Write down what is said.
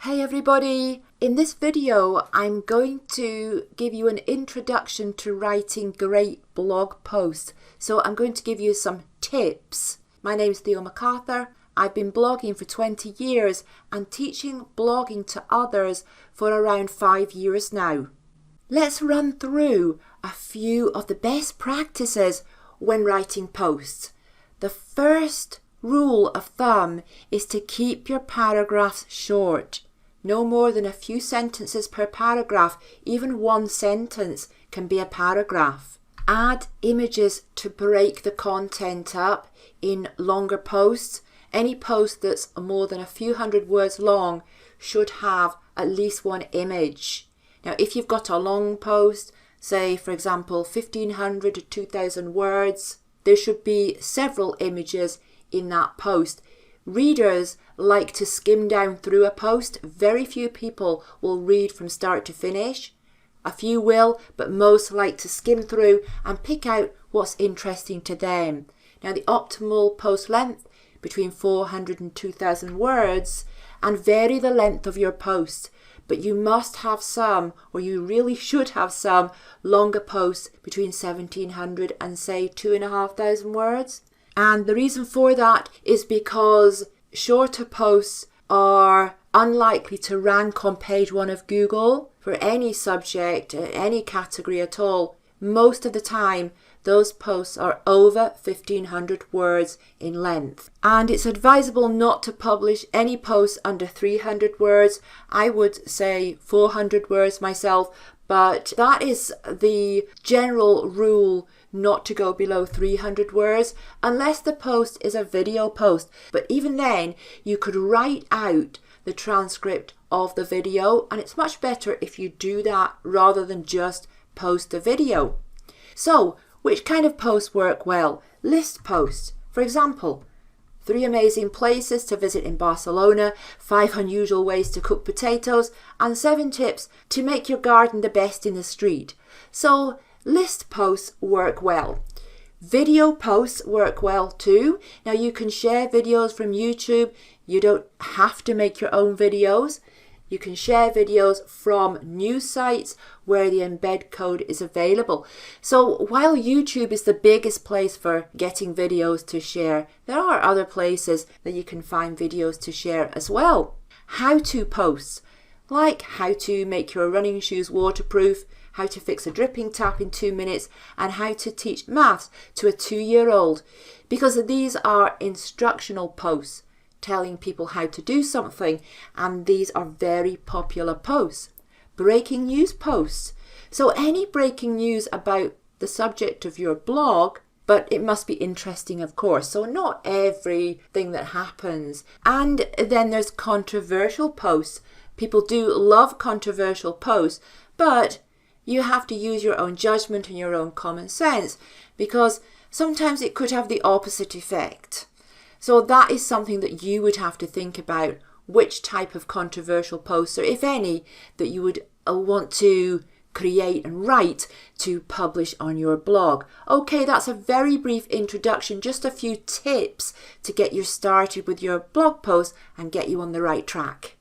Hey everybody! In this video I'm going to give you an introduction to writing great blog posts. So I'm going to give you some tips. My name's Theo McArthur. I've been blogging for 20 years and teaching blogging to others for around 5 years now. Let's run through a few of the best practices when writing posts. The first rule of thumb is to keep your paragraphs short. No more than a few sentences per paragraph. Even one sentence can be a paragraph. Add images to break the content up in longer posts. Any post that's more than a few hundred words long should have at least one image. Now, if you've got a long post, say for example 1500 to 2000 words, there should be several images in that post. Readers like to skim down through a post. Very few people will read from start to finish. A few will, but most like to skim through and pick out what's interesting to them. Now, the optimal post length between 400 and 2000 words, and vary the length of your post. But you must have some, or you really should have some, longer posts between 1700 and say 2500 words. And the reason for that is because shorter posts are unlikely to rank on page 1 of Google for any subject, any category at all. Most of the time, those posts are over 1500 words in length. And it's advisable not to publish any posts under 300 words. I would say 400 words myself, but that is the general rule, not to go below 300 words unless the post is a video post. But even then, you could write out the transcript of the video, and it's much better if you do that rather than just post the video. So, which kind of posts work well? List posts. For example, 3 amazing places to visit in Barcelona, 5 unusual ways to cook potatoes, and 7 tips to make your garden the best in the street. So, list posts work well. Video posts work well too. Now, you can share videos from YouTube. You don't have to make your own videos. You can share videos from news sites where the embed code is available. So while YouTube is the biggest place for getting videos to share, there are other places that you can find videos to share as well. How-to posts, like how to make your running shoes waterproof, how to fix a dripping tap in 2 minutes, and how to teach maths to a 2-year-old, because these are instructional posts telling people how to do something, and these are very popular posts. Breaking news posts. So any breaking news about the subject of your blog, but it must be interesting, of course. So not everything that happens. And then there's controversial posts. People do love controversial posts, but you have to use your own judgment and your own common sense, because sometimes it could have the opposite effect. So that is something that you would have to think about, which type of controversial posts, or if any, that you would want to create and write to publish on your blog. Okay, that's a very brief introduction, just a few tips to get you started with your blog post and get you on the right track.